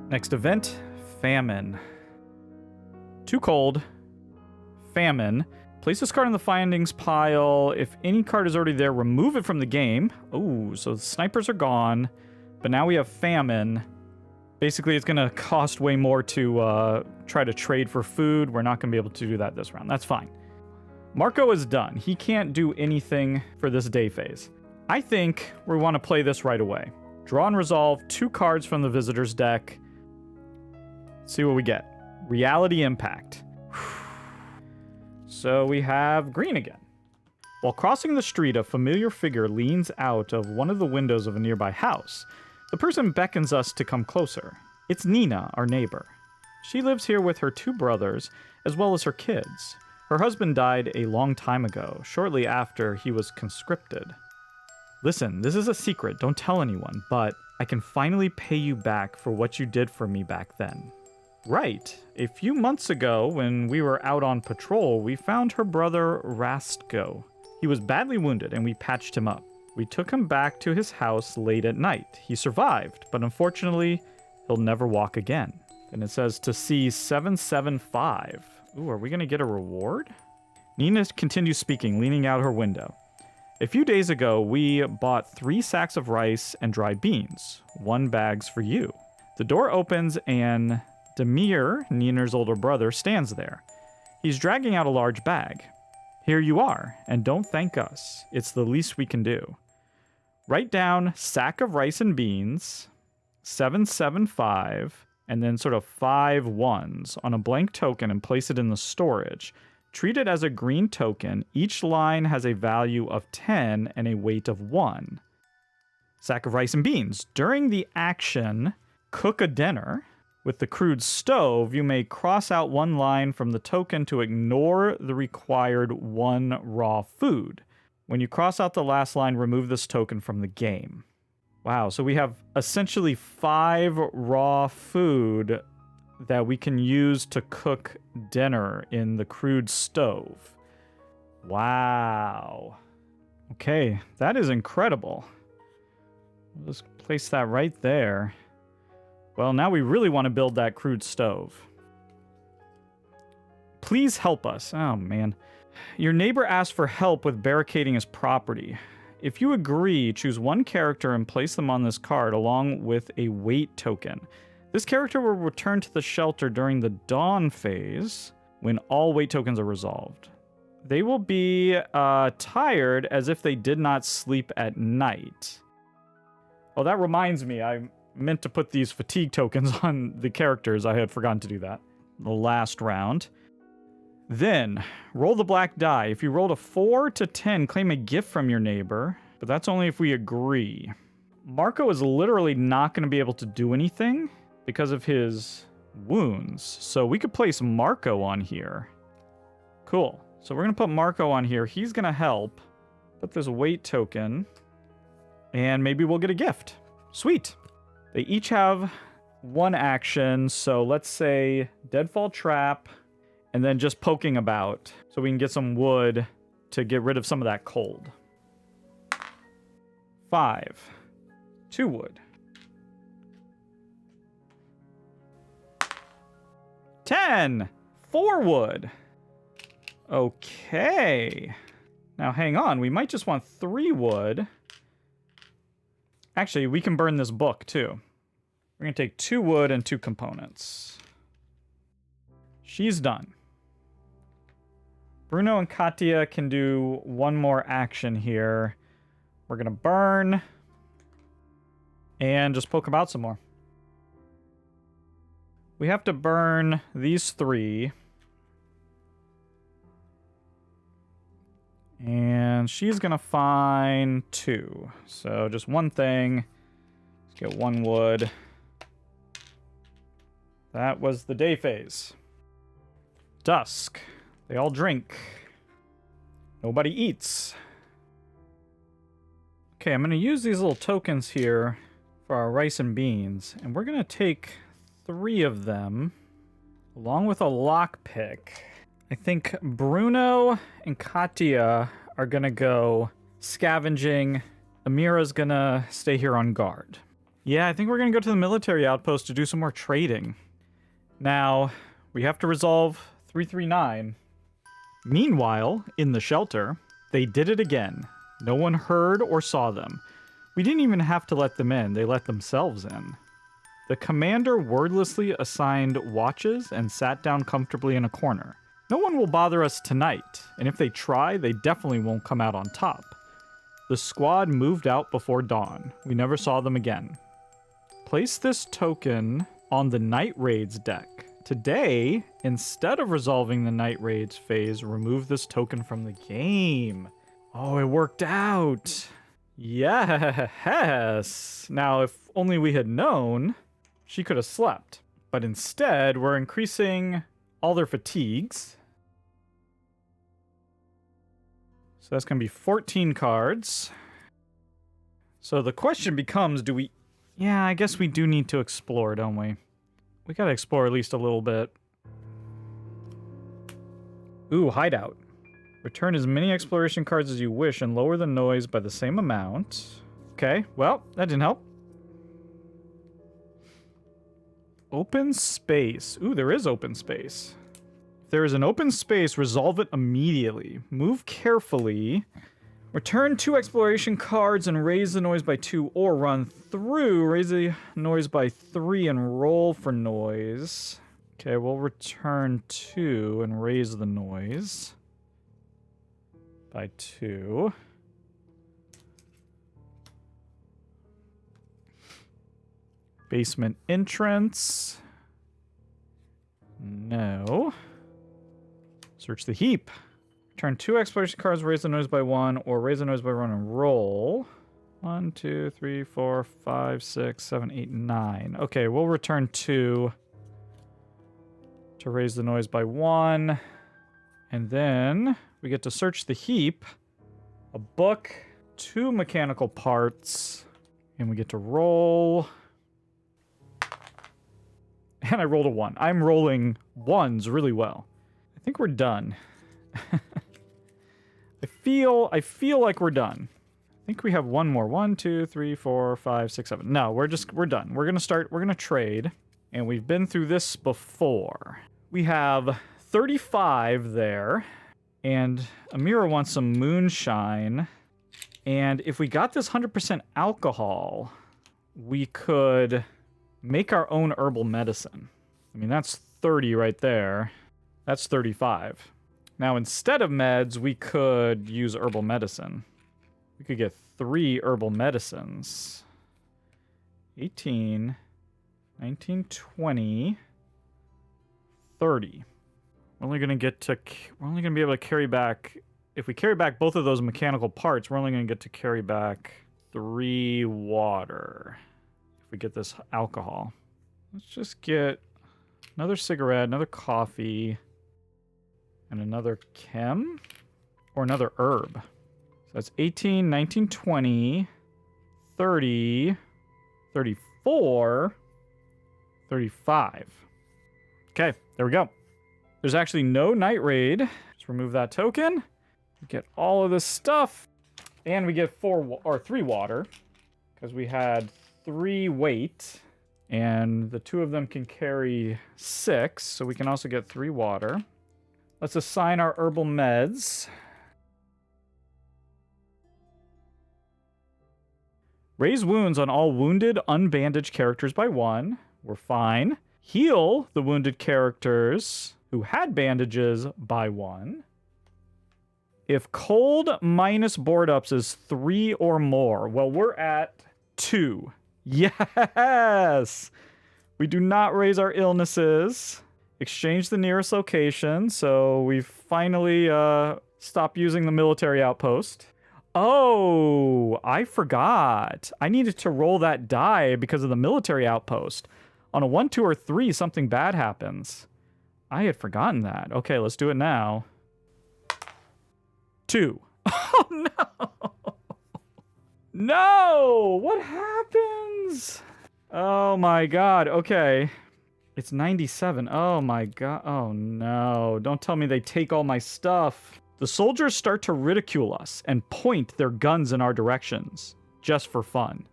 Next event, famine. Too cold. Famine. Place this card in the findings pile. If any card is already there, remove it from the game. Oh, so the snipers are gone. But now we have famine. Basically, it's going to cost way more to try to trade for food. We're not going to be able to do that this round. That's fine. Marco is done. He can't do anything for this day phase. I think we want to play this right away. Draw and resolve 2 cards from the visitor's deck. See what we get. Reality Impact. So we have green again. While crossing the street, a familiar figure leans out of one of the windows of a nearby house. The person beckons us to come closer. It's Nina, our neighbor. She lives here with her 2 brothers, as well as her kids. Her husband died a long time ago, shortly after he was conscripted. Listen, this is a secret, don't tell anyone, but I can finally pay you back for what you did for me back then. Right. A few months ago, when we were out on patrol, we found her brother Rastgo. He was badly wounded, and we patched him up. We took him back to his house late at night. He survived, but unfortunately, he'll never walk again. And it says to see 775. Ooh, are we going to get a reward? Nina continues speaking, leaning out her window. A few days ago, we bought 3 sacks of rice and dried beans. 1 bag's for you. The door opens and Demir, Nina's older brother, stands there. He's dragging out a large bag. Here you are, and don't thank us. It's the least we can do. Write down sack of rice and beans, 775, and then sort of 5 ones on a blank token and place it in the storage. Treat it as a green token. Each line has a value of 10 and a weight of 1. Sack of rice and beans. During the action, cook a dinner. With the crude stove, you may cross out 1 line from the token to ignore the required 1 raw food. When you cross out the last line, remove this token from the game. Wow, so we have essentially 5 raw food that we can use to cook dinner in the crude stove. Wow. Okay, that is incredible. Let's place that right there. Well, now we really want to build that crude stove. Please help us. Oh, man. Your neighbor asked for help with barricading his property. If you agree, choose 1 character and place them on this card along with a weight token. This character will return to the shelter during the dawn phase when all weight tokens are resolved. They will be tired as if they did not sleep at night. Oh, that reminds me. I meant to put these fatigue tokens on the characters. I had forgotten to do that. The last round. Then, roll the black die. If you rolled a 4 to 10, claim a gift from your neighbor, but that's only if we agree. Marco is literally not going to be able to do anything because of his wounds. So we could place Marco on here. Cool. So we're going to put Marco on here. He's going to help. Put this weight token. And maybe we'll get a gift. Sweet. They each have 1 action. So let's say Deadfall Trap. And then just poking about so we can get some wood to get rid of some of that cold. 5. 2 wood. 10. 4 wood. Okay. Now hang on. We might just want 3 wood. Actually, we can burn this book too. We're going to take 2 wood and 2 components. She's done. Bruno and Katya can do 1 more action here. We're going to burn and just poke about some more. We have to burn these 3. And she's going to find 2. So just 1 thing. Let's get 1 wood. That was the day phase. Dusk. They all drink. Nobody eats. Okay, I'm going to use these little tokens here for our rice and beans. And we're going to take 3 of them along with a lockpick. I think Bruno and Katya are going to go scavenging. Amira's going to stay here on guard. Yeah, I think we're going to go to the military outpost to do some more trading. Now, we have to resolve 339. Meanwhile, in the shelter, they did it again. No one heard or saw them. We didn't even have to let them in, they let themselves in. The commander wordlessly assigned watches and sat down comfortably in a corner. No one will bother us tonight, and if they try, they definitely won't come out on top. The squad moved out before dawn. We never saw them again. Place this token on the night raids deck. Today, instead of resolving the night raids phase, remove this token from the game. Oh, it worked out. Yes. Now, if only we had known, she could have slept. But instead, we're increasing all their fatigues. So that's going to be 14 cards. So the question becomes, do we... Yeah, I guess we do need to explore, don't we? We gotta explore at least a little bit. Ooh, hideout. Return as many exploration cards as you wish and lower the noise by the same amount. Okay, well, that didn't help. Open space. Ooh, there is open space. If there is an open space, resolve it immediately. Move carefully. Return 2 exploration cards and raise the noise by 2, or run through, raise the noise by 3 and roll for noise. Okay, we'll return 2 and raise the noise by 2. Basement entrance. No. Search the heap. Turn 2 exploration cards, raise the noise by 1, or raise the noise by 1 and roll. 1, 2, 3, 4, 5, 6, 7, 8, 9. Okay, we'll return 2 to raise the noise by 1. And then we get to search the heap. A book, 2 mechanical parts, and we get to roll. And I rolled a 1. I'm rolling 1s really well. I think we're done. I feel like we're done. I think we have one more. 1, 2, 3, 4, 5, 6, 7. No, we're done. We're gonna trade. And we've been through this before. We have 35 there. And Amira wants some moonshine. And if we got this 100% alcohol, we could make our own herbal medicine. I mean, that's 30 right there. That's 35. Now, instead of meds, we could use herbal medicine. We could get 3 herbal medicines. 18, 19, 20, 30. We're only going to be able to carry back... If we carry back both of those mechanical parts, we're only going to get to carry back 3 water. If we get this alcohol. Let's just get another cigarette, another coffee... And another chem? Or another herb. So that's 18, 19, 20, 30, 34, 35. Okay, there we go. There's actually no night raid. Just remove that token. We get all of this stuff. And we get 3 water. Because we had 3 weight. And the 2 of them can carry 6. So we can also get 3 water. Let's assign our herbal meds. Raise wounds on all wounded, unbandaged characters by 1. We're fine. Heal the wounded characters who had bandages by 1. If cold minus board ups is 3 or more, well, we're at 2. Yes! We do not raise our illnesses. Exchange the nearest location, so we finally stopped using the military outpost. Oh, I forgot. I needed to roll that die because of the military outpost. On a 1, 2, or 3, something bad happens. I had forgotten that. Okay, let's do it now. 2. Oh, no! No! What happens? Oh, my God. Okay. It's 97. Oh my god. Oh no. Don't tell me they take all my stuff. The soldiers start to ridicule us and point their guns in our directions, just for fun.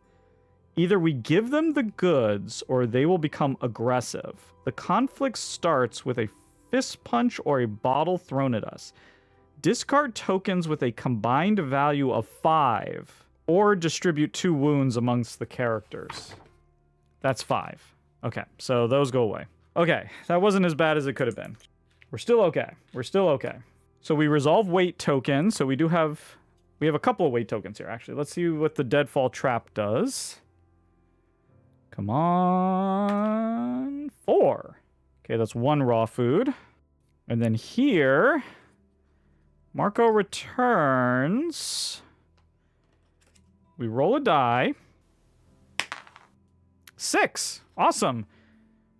Either we give them the goods or they will become aggressive. The conflict starts with a fist punch or a bottle thrown at us. Discard tokens with a combined value of 5 or distribute 2 wounds amongst the characters. That's 5. Okay, so those go away. Okay, that wasn't as bad as it could have been. We're still okay. We're still okay. So we resolve weight tokens. So we have a couple of weight tokens here, actually. Let's see what the Deadfall Trap does. Come on. 4. Okay, that's 1 raw food. And then here, Marco returns. We roll a die. 6. Awesome.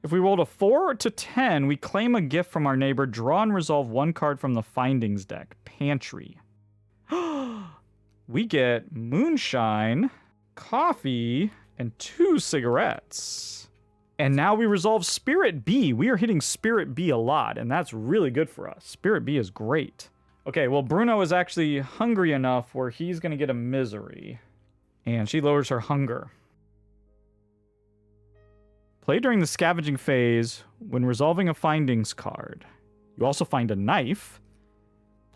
If we rolled a 4 to 10, we claim a gift from our neighbor, draw and resolve 1 card from the findings deck. Pantry. We get moonshine, coffee, and 2 cigarettes. And now we resolve Spirit B. We are hitting Spirit B a lot, and that's really good for us. Spirit B is great. Okay, well, Bruno is actually hungry enough where he's going to get a misery. And she lowers her hunger. Play during the scavenging phase when resolving a findings card. You also find a knife.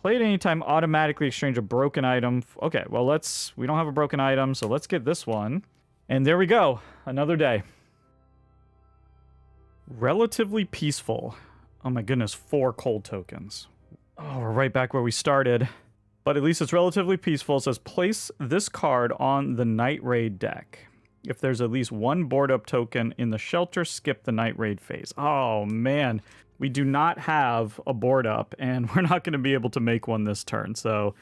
Play at any time, automatically exchange a broken item. Okay, well, we don't have a broken item, so let's get this one. And there we go. Another day. Relatively peaceful. Oh my goodness, 4 cold tokens. Oh, we're right back where we started. But at least it's relatively peaceful. It says, place this card on the Night Raid deck. If there's at least 1 board-up token in the shelter, skip the Night Raid phase. Oh, man. We do not have a board-up, and we're not going to be able to make one this turn. So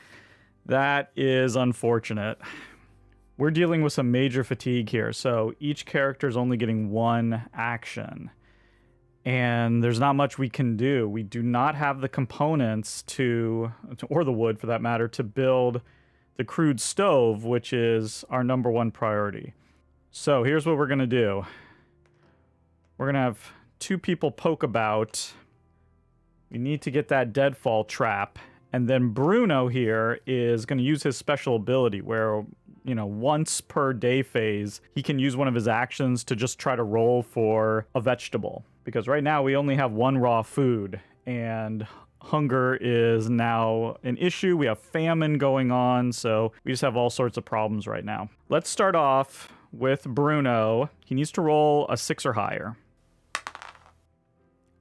that is unfortunate. We're dealing with some major fatigue here. So each character is only getting 1 action. And there's not much we can do. We do not have the components or the wood for that matter, to build the crude stove, which is our number 1 priority. So here's what we're going to do. We're going to have 2 people poke about. We need to get that deadfall trap. And then Bruno here is going to use his special ability where, once per day phase, he can use one of his actions to just try to roll for a vegetable. Because right now we only have 1 raw food and hunger is now an issue. We have famine going on. So we just have all sorts of problems right now. Let's start off with Bruno. He needs to roll a 6 or higher.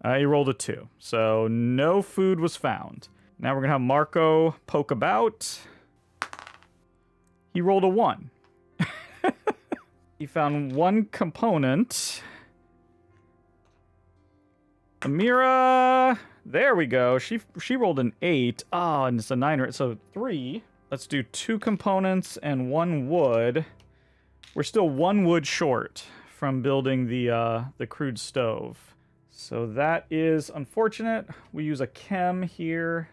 He rolled a 2. So no food was found. Now we're going to have Marco poke about. He rolled a 1. He found 1 component. Amira, there we go. She rolled an 8. Oh, and it's a 9. So 3. Let's do 2 components and 1 wood. We're still 1 wood short from building the crude stove. So that is unfortunate. We use a chem here.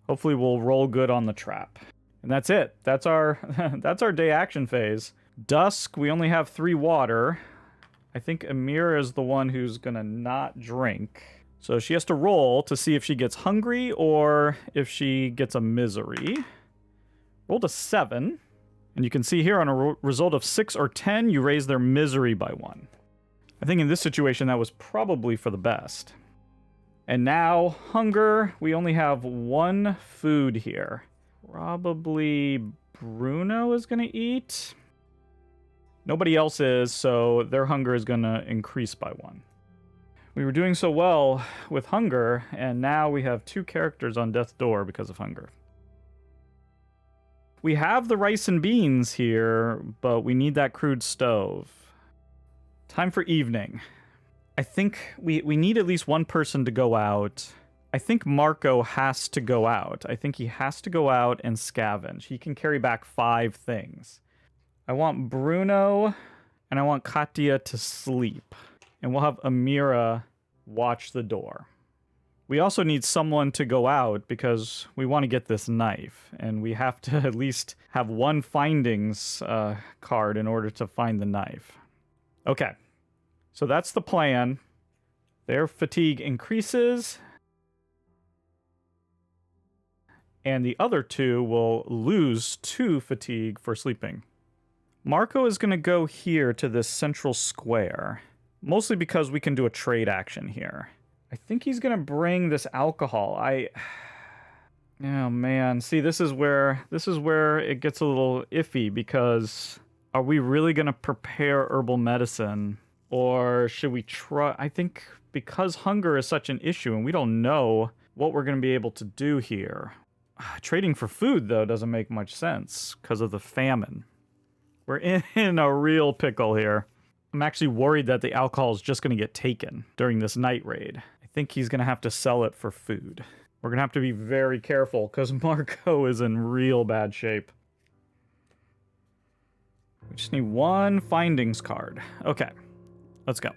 Hopefully we'll roll good on the trap. And that's it. That's our that's our day action phase. Dusk, we only have 3 water. I think Amira is the one who's gonna not drink. So she has to roll to see if she gets hungry or if she gets a misery. Rolled a 7. And you can see here on a result of 6 or 10, you raise their misery by 1. I think in this situation, that was probably for the best. And now, hunger. We only have 1 food here. Probably Bruno is going to eat. Nobody else is, so their hunger is going to increase by 1. We were doing so well with hunger, and now we have 2 characters on death's door because of hunger. We have the rice and beans here, but we need that crude stove. Time for evening. I think we need at least 1 person to go out. I think Marco has to go out. I think he has to go out and scavenge. He can carry back 5 things. I want Bruno and I want Katya to sleep. And we'll have Amira watch the door. We also need someone to go out because we want to get this knife. And we have to at least have 1 findings card in order to find the knife. Okay. So that's the plan. Their fatigue increases. And the other 2 will lose 2 fatigue for sleeping. Marco is going to go here to this central square. Mostly because we can do a trade action here. I think he's going to bring this alcohol. Oh man, see this is where it gets a little iffy, because are we really going to prepare herbal medicine, or should we try? I think because hunger is such an issue and we don't know what we're going to be able to do here. Trading for food though doesn't make much sense because of the famine. We're in a real pickle here. I'm actually worried that the alcohol is just going to get taken during this night raid. I think he's going to have to sell it for food. We're going to have to be very careful because Marco is in real bad shape. We just need one findings card. Okay, let's go.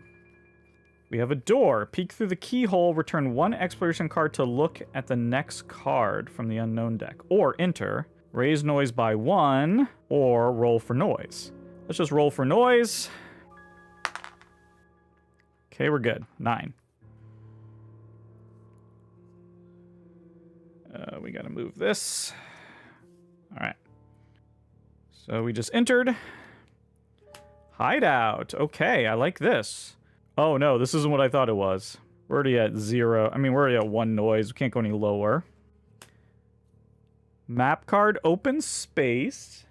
We have a door. Peek through the keyhole. Return one exploration card to look at the next card from the unknown deck. Or enter. Raise noise by 1. Or roll for noise. Let's just roll for noise. Okay, we're good. 9. We gotta move this. Alright. So we just entered. Hideout. Okay, I like this. Oh no, this isn't what I thought it was. We're already at 0. I mean, we're already at 1 noise. We can't go any lower. Map card, open space.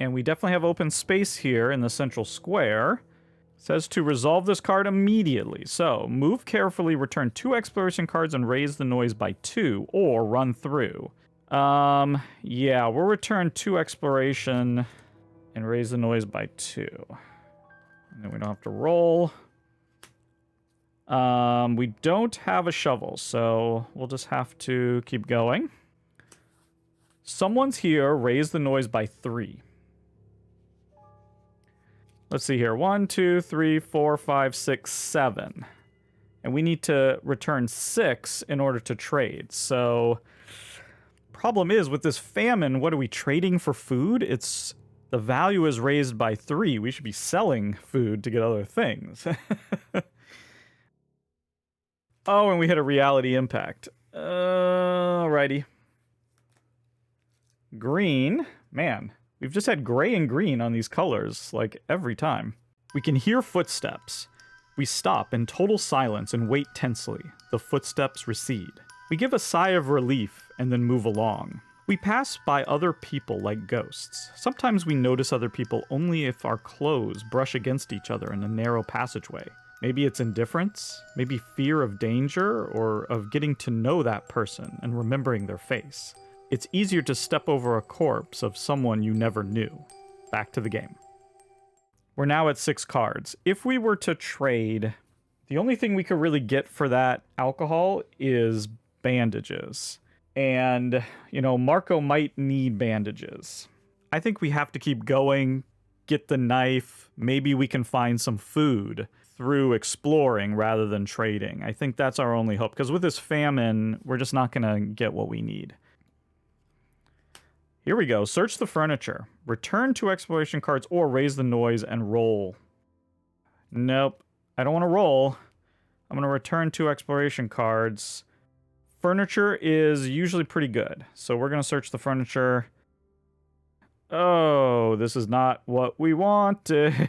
And we definitely have open space here in the central square. Says to resolve this card immediately. So, move carefully, return 2 exploration cards and raise the noise by 2, or run through. Yeah, we'll return 2 exploration and raise the noise by 2. And then we don't have to roll. We don't have a shovel, so we'll just have to keep going. Someone's here, raise the noise by 3. Let's see here. 1, 2, 3, 4, 5, 6, 7. And we need to return 6 in order to trade. So, problem is, with this famine, what are we trading for food? It's the value is raised by 3. We should be selling food to get other things. Oh, and we hit a reality impact. Alrighty. Green. Man. We've just had gray and green on these colors, like, every time. We can hear footsteps. We stop in total silence and wait tensely. The footsteps recede. We give a sigh of relief and then move along. We pass by other people like ghosts. Sometimes we notice other people only if our clothes brush against each other in a narrow passageway. Maybe it's indifference, maybe fear of danger, or of getting to know that person and remembering their face. It's easier to step over a corpse of someone you never knew. Back to the game. We're now at 6 cards. If we were to trade, the only thing we could really get for that alcohol is bandages. And, you know, Marco might need bandages. I think we have to keep going, get the knife. Maybe we can find some food through exploring rather than trading. I think that's our only hope. Because with this famine, we're just not going to get what we need. Here we go. Search the furniture. Return 2 exploration cards or raise the noise and roll. Nope. I don't want to roll. I'm going to return 2 exploration cards. Furniture is usually pretty good. So we're going to search the furniture. Oh, this is not what we wanted.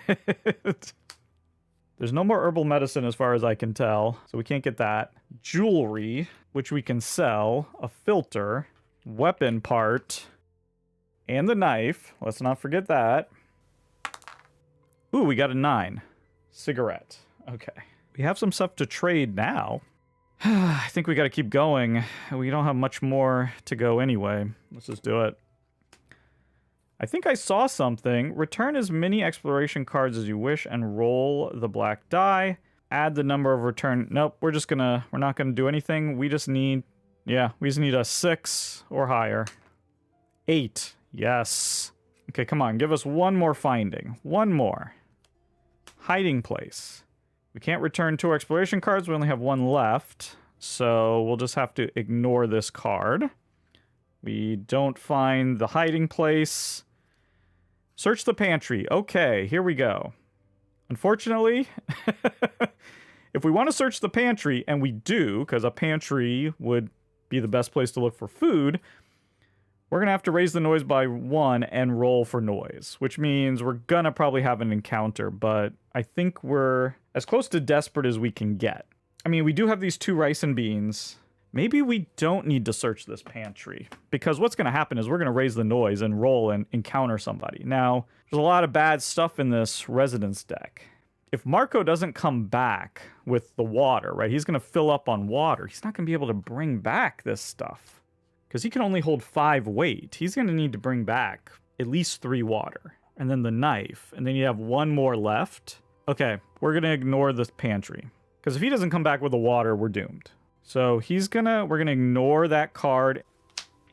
There's no more herbal medicine as far as I can tell. So we can't get that. Jewelry, which we can sell. A filter. Weapon part. And the knife. Let's not forget that. Ooh, we got a 9. Cigarette. Okay. We have some stuff to trade now. I think we got to keep going. We don't have much more to go anyway. Let's just do it. I think I saw something. Return as many exploration cards as you wish and roll the black die. Add the number of return. Nope, we're not gonna do anything. We just need a 6 or higher. 8. Yes. Okay, come on. Give us one more finding. One more. Hiding place. We can't return 2 exploration cards. We only have 1 left. So we'll just have to ignore this card. We don't find the hiding place. Search the pantry. Okay, here we go. Unfortunately, if we want to search the pantry, and we do, because a pantry would be the best place to look for food, We're going to have to raise the noise by 1 and roll for noise, which means we're going to probably have an encounter, but I think we're as close to desperate as we can get. I mean, we do have these 2 rice and beans. Maybe we don't need to search this pantry, because what's going to happen is we're going to raise the noise and roll and encounter somebody. Now, there's a lot of bad stuff in this residence deck. If Marco doesn't come back with the water, right, he's going to fill up on water. He's not going to be able to bring back this stuff, because he can only hold 5 weight. He's going to need to bring back at least 3 water, and then the knife, and then you have 1 more left. Okay, we're going to ignore this pantry, because if he doesn't come back with the water, we're doomed. So we're gonna ignore that card.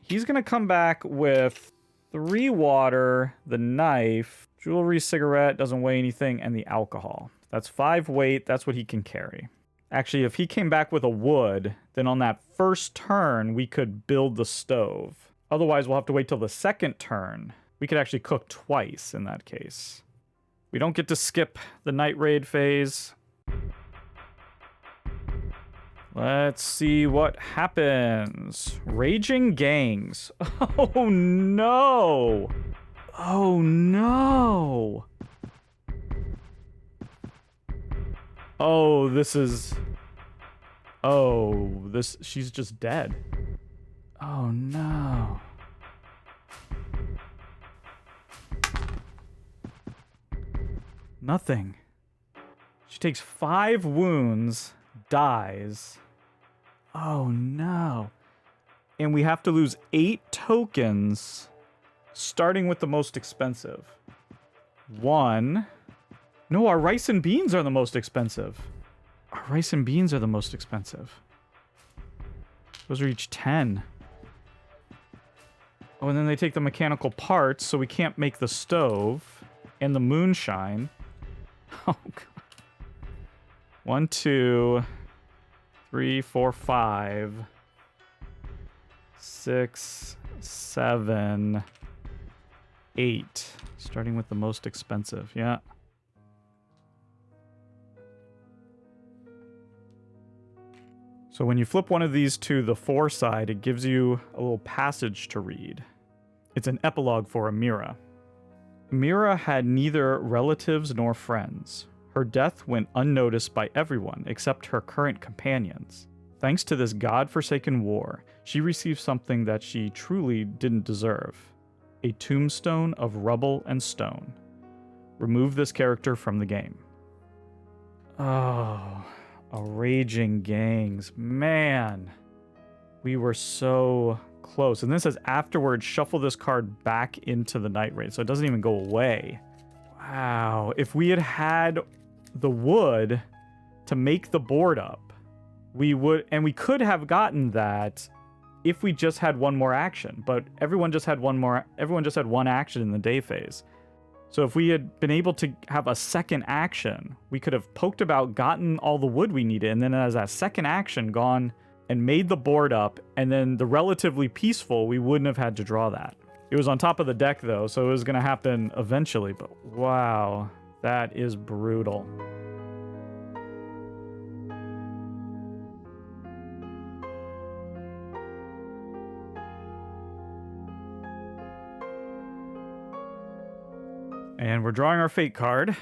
He's gonna come back with 3 water, the knife, jewelry, cigarette, doesn't weigh anything, and the alcohol. That's 5 weight, that's what he can carry. Actually, if he came back with a wood, then on that first turn, we could build the stove. Otherwise, we'll have to wait till the second turn. We could actually cook twice in that case. We don't get to skip the night raid phase. Let's see what happens. Raging gangs. Oh no! Oh no! Oh, she's just dead. Oh no. Nothing. She takes 5 wounds, dies. Oh no. And we have to lose 8 tokens, starting with the most expensive. 1. No, our rice and beans are the most expensive. Our rice and beans are the most expensive. Those are each 10. Oh, and then they take the mechanical parts, so we can't make the stove and the moonshine. Oh, God. 1, 2, 3, 4, 5, 6, 7, 8. Starting with the most expensive, yeah. So when you flip one of these to the 4 side, it gives you a little passage to read. It's an epilogue for Amira. Amira had neither relatives nor friends. Her death went unnoticed by everyone except her current companions. Thanks to this god-forsaken war, she received something that she truly didn't deserve. A tombstone of rubble and stone. Remove this character from the game. Oh, a raging gangs. Man, we were so close. And this says afterwards, shuffle this card back into the night raid, so it doesn't even go away. Wow, if we had had the wood to make the board up, we could have gotten that if we just had 1 more action, but everyone just had one action in the day phase. So if we had been able to have a second action, we could have poked about, gotten all the wood we needed, and then as a second action gone and made the board up, and then the relatively peaceful, we wouldn't have had to draw that. It was on top of the deck though, so it was gonna happen eventually, but wow. That is brutal. And we're drawing our fate card.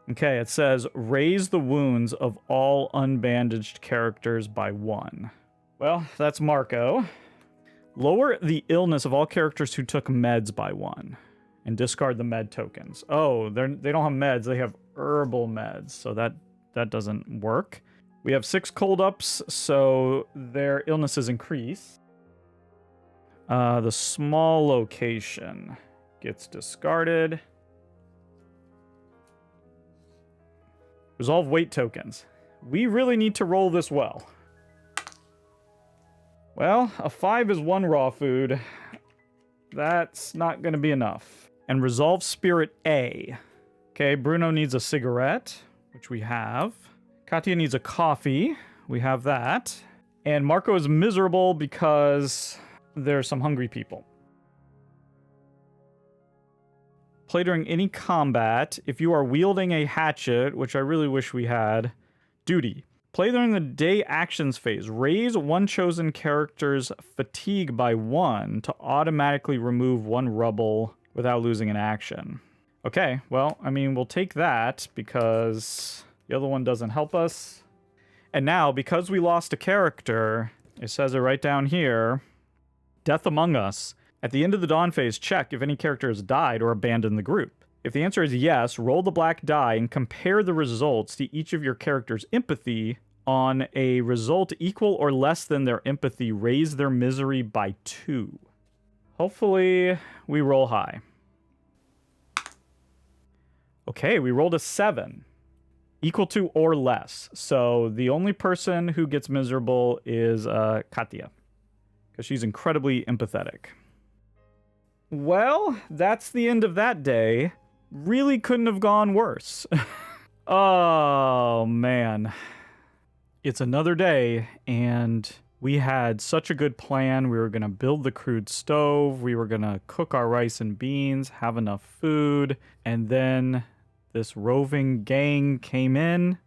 Okay, it says, raise the wounds of all unbandaged characters by 1. Well, that's Marco. Lower the illness of all characters who took meds by 1. And discard the med tokens. Oh, they don't have meds, they have herbal meds, so that doesn't work. We have 6 cold ups, so their illnesses increase. The small location gets discarded. Resolve weight tokens. We really need to roll this well. Well, a 5 is 1 raw food. That's not going to be enough. And resolve spirit A. Okay, Bruno needs a cigarette, which we have. Katya needs a coffee. We have that. And Marco is miserable because there's some hungry people. Play during any combat. If you are wielding a hatchet, which I really wish we had. Duty. Play during the day actions phase. Raise one chosen character's fatigue by 1 to automatically remove 1 rubble without losing an action. Okay, well, I mean, we'll take that because the other one doesn't help us. And now, because we lost a character, it says it right down here, Death Among Us. At the end of the dawn phase, check if any character has died or abandoned the group. If the answer is yes, roll the black die and compare the results to each of your character's empathy. On a result equal or less than their empathy, raise their misery by 2. Hopefully, we roll high. Okay, we rolled a 7. Equal to or less. So the only person who gets miserable is Katya. Because she's incredibly empathetic. Well, that's the end of that day. Really couldn't have gone worse. Oh, man. It's another day, and we had such a good plan. We were going to build the crude stove. We were going to cook our rice and beans, have enough food, and then this roving gang came in,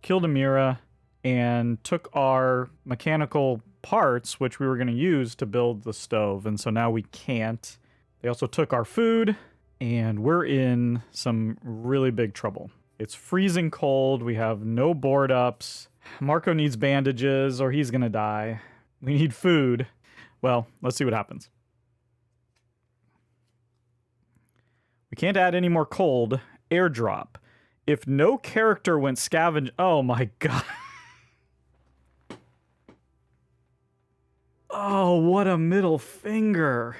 killed Amira, and took our mechanical parts, which we were going to use to build the stove, and so now we can't. They also took our food, and we're in some really big trouble. It's freezing cold. We have no board ups. Marco needs bandages or he's going to die. We need food. Well, let's see what happens. We can't add any more cold. Airdrop. If no character went scavenge... Oh my god. Oh, what a middle finger.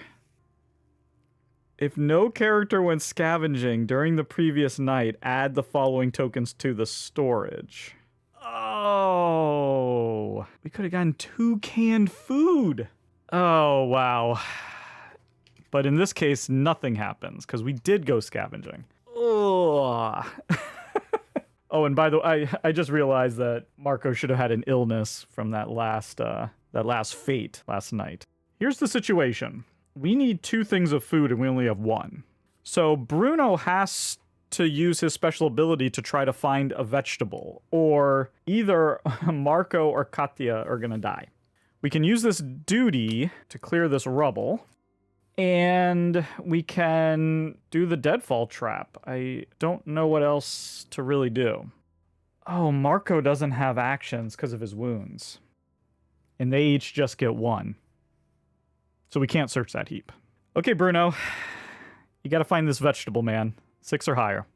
If no character went scavenging during the previous night, add the following tokens to the storage. Oh, we could have gotten 2 canned food. Oh, wow. But in this case, nothing happens because we did go scavenging. Oh. Oh, and by the way, I just realized that Marco should have had an illness from that last fate last night. Here's the situation. We need 2 things of food and we only have 1. So Bruno has to use his special ability to try to find a vegetable, or either Marco or Katya are gonna die. We can use this duty to clear this rubble, and we can do the deadfall trap. I don't know what else to really do. Oh, Marco doesn't have actions because of his wounds, and they each just get 1. So we can't search that heap. Okay, Bruno. You gotta find this vegetable, man. 6 or higher.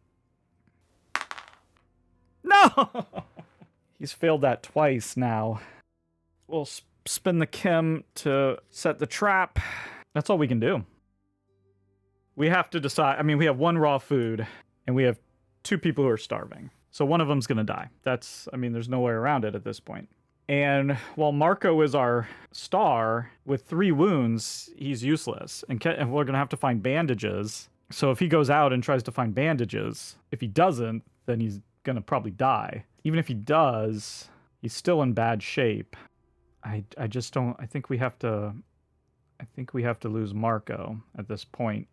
No! He's failed that twice now. We'll spin the chem to set the trap. That's all we can do. We have to decide. I mean, we have 1 raw food, and we have 2 people who are starving. So one of them's gonna die. There's no way around it at this point. And while Marco is our star, with 3 wounds, he's useless. And we're going to have to find bandages. So if he goes out and tries to find bandages, if he doesn't, then he's going to probably die. Even if he does, he's still in bad shape. I just don't... I think we have to lose Marco at this point.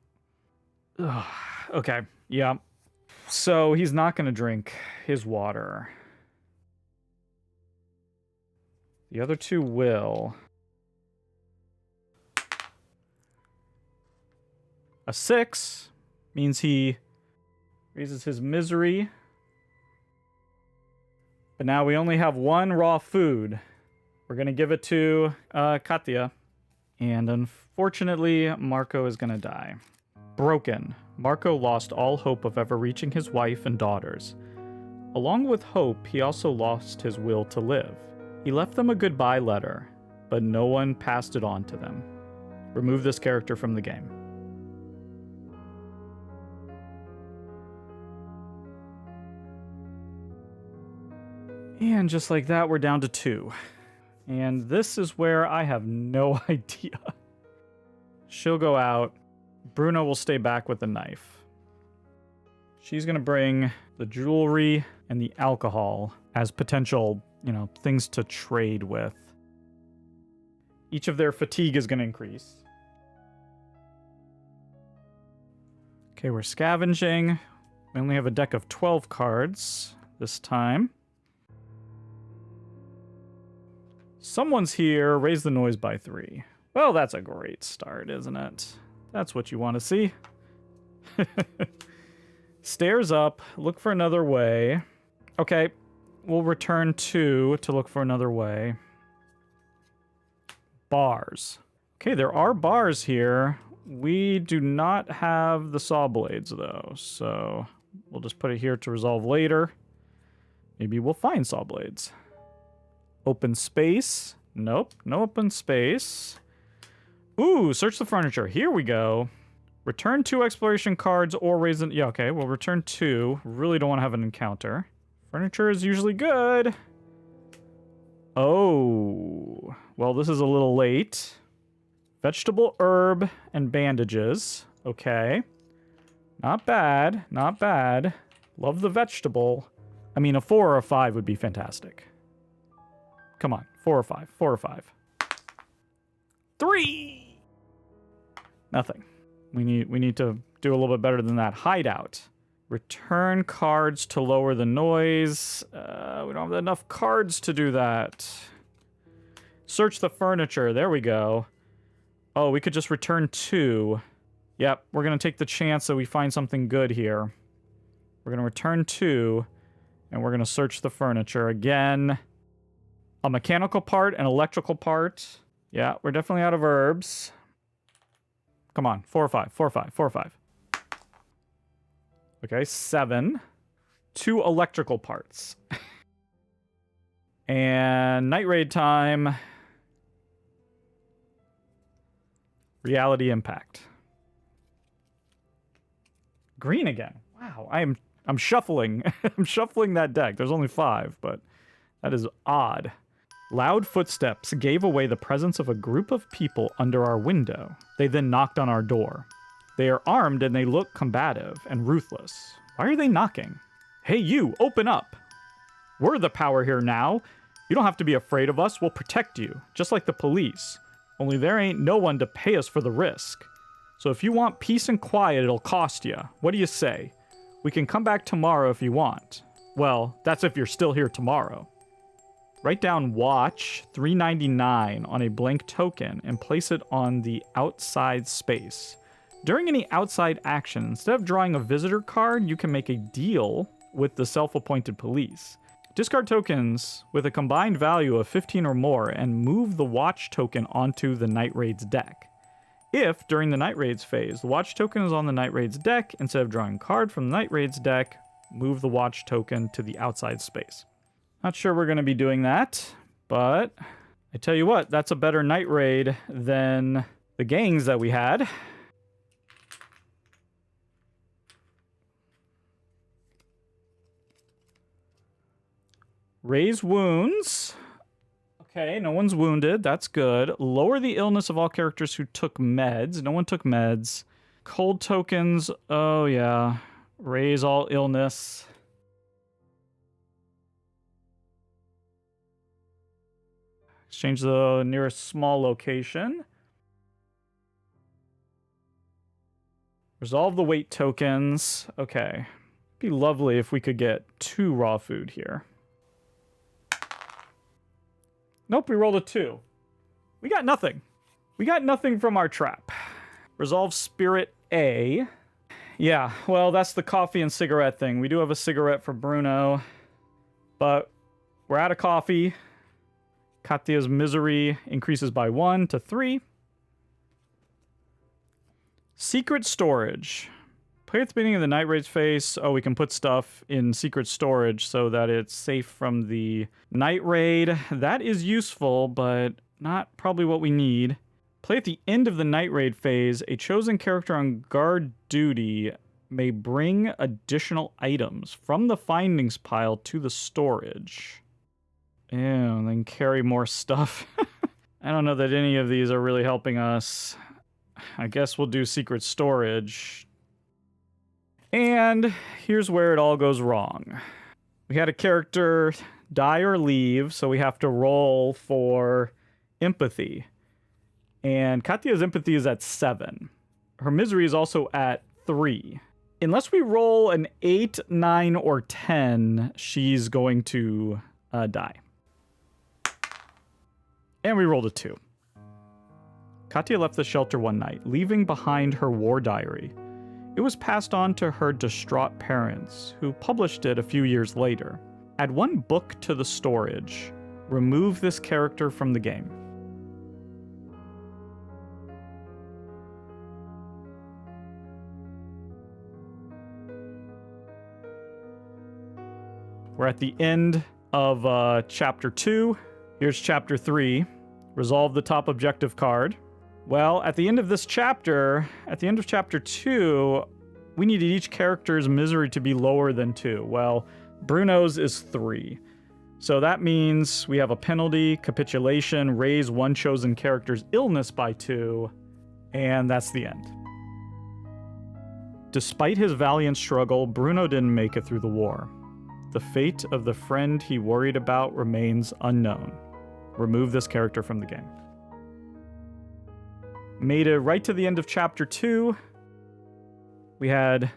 Ugh. Okay, yeah. So he's not going to drink his water. The other 2 will. A 6 means he raises his misery. But now we only have 1 raw food. We're going to give it to Katya. And unfortunately, Marco is going to die. Broken. Marco lost all hope of ever reaching his wife and daughters. Along with hope, he also lost his will to live. He left them a goodbye letter, but no one passed it on to them. Remove this character from the game. And just like that, we're down to 2. And this is where I have no idea. She'll go out. Bruno will stay back with the knife. She's going to bring the jewelry and the alcohol as potential, things to trade with. Each of their fatigue is going to increase. Okay, we're scavenging. We only have a deck of 12 cards this time. Someone's here. Raise the noise by 3. Well, that's a great start, isn't it? That's what you want to see. Stairs up. Look for another way. Okay. We'll return 2 to look for another way. Bars. Okay, there are bars here. We do not have the saw blades, though, so we'll just put it here to resolve later. Maybe we'll find saw blades. Open space. Nope, no open space. Ooh, search the furniture. Here we go. Return 2 exploration cards or raise the... Yeah, okay, we'll return 2. Really don't want to have an encounter. Furniture is usually good. Oh, well, this is a little late. Vegetable, herb, and bandages. Okay. Not bad. Not bad. Love the vegetable. I mean, a 4 or a 5 would be fantastic. Come on. 4 or 5. 4 or 5. 3! Nothing. We need to do a little bit better than that. Hideout. Return cards to lower the noise. We don't have enough cards to do that. Search the furniture. There we go. Oh, we could just return 2. Yep, we're going to take the chance that we find something good here. We're going to return 2, and we're going to search the furniture. Again, a mechanical part, an electrical part. Yeah, we're definitely out of herbs. Come on, 4 or 5, 4 or 5, 4 or 5. Okay, 7. 2 electrical parts. And night raid time. Reality impact. Green again. Wow, I'm shuffling. I'm shuffling that deck. There's only 5, but that is odd. Loud footsteps gave away the presence of a group of people under our window. They then knocked on our door. They are armed and they look combative and ruthless. Why are they knocking? Hey you, open up! We're the power here now. You don't have to be afraid of us. We'll protect you, just like the police. Only there ain't no one to pay us for the risk. So if you want peace and quiet, it'll cost you. What do you say? We can come back tomorrow if you want. Well, that's if you're still here tomorrow. Write down watch 399 on a blank token and place it on the outside space. During any outside action, instead of drawing a visitor card, you can make a deal with the self-appointed police. Discard tokens with a combined value of 15 or more and move the watch token onto the Night Raid's deck. If, during the Night Raid's phase, the watch token is on the Night Raid's deck, instead of drawing a card from the Night Raid's deck, move the watch token to the outside space. Not sure we're going to be doing that, but I tell you what, that's a better Night Raid than the gangs that we had. Raise wounds. Okay, no one's wounded. That's good. Lower the illness of all characters who took meds. No one took meds. Cold tokens. Oh, yeah. Raise all illness. Exchange the nearest small location. Resolve the weight tokens. Okay. It'd be lovely if we could get 2 raw food here. Nope, we rolled a 2. We got nothing. We got nothing from our trap. Resolve spirit A. Yeah, well, that's the coffee and cigarette thing. We do have a cigarette for Bruno, but we're out of coffee. Katya's misery increases by 1 to 3. Secret storage. Play at the beginning of the Night Raid's phase. Oh, we can put stuff in secret storage so that it's safe from the Night Raid. That is useful, but not probably what we need. Play at the end of the Night Raid phase. A chosen character on guard duty may bring additional items from the findings pile to the storage. Ew, and then carry more stuff. I don't know that any of these are really helping us. I guess we'll do secret storage. And here's where it all goes wrong. We had a character die or leave, so we have to roll for empathy. And Katya's empathy is at 7. Her misery is also at 3. Unless we roll an 8, 9, or 10, she's going to die. And we rolled a 2. Katya left the shelter one night, leaving behind her war diary. It was passed on to her distraught parents, who published it a few years later. Add one book to the storage. Remove this character from the game. We're at the end of Chapter 2. Here's Chapter 3. Resolve the top objective card. Well, at the end of this chapter, at the end of Chapter 2, we needed each character's misery to be lower than 2. Well, Bruno's is 3. So that means we have a penalty, capitulation, raise one chosen character's illness by 2, and that's the end. Despite his valiant struggle, Bruno didn't make it through the war. The fate of the friend he worried about remains unknown. Remove this character from the game. Made it right to the end of Chapter 2. We had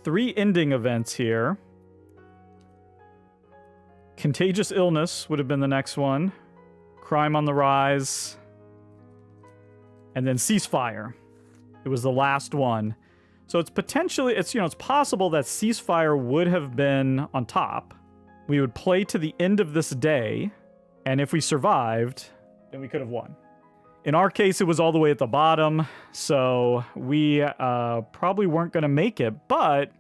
3 ending events here. Contagious illness would have been the next one. Crime on the rise. And then ceasefire. It was the last one. So it's potentially, it's possible that ceasefire would have been on top. We would play to the end of this day, and if we survived, then we could have won. In our case, it was all the way at the bottom, so we probably weren't going to make it, but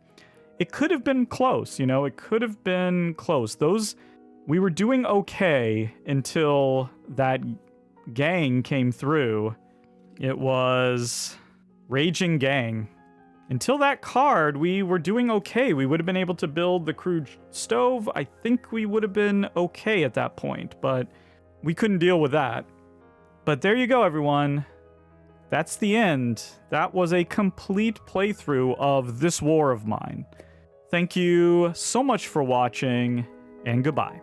it could have been close, it could have been close. We were doing okay until that gang came through. It was Raging Gang. Until that card, we were doing okay. We would have been able to build the crude stove. I think we would have been okay at that point, but we couldn't deal with that. But there you go, everyone. That's the end. That was a complete playthrough of this war of mine. Thank you so much for watching, and goodbye.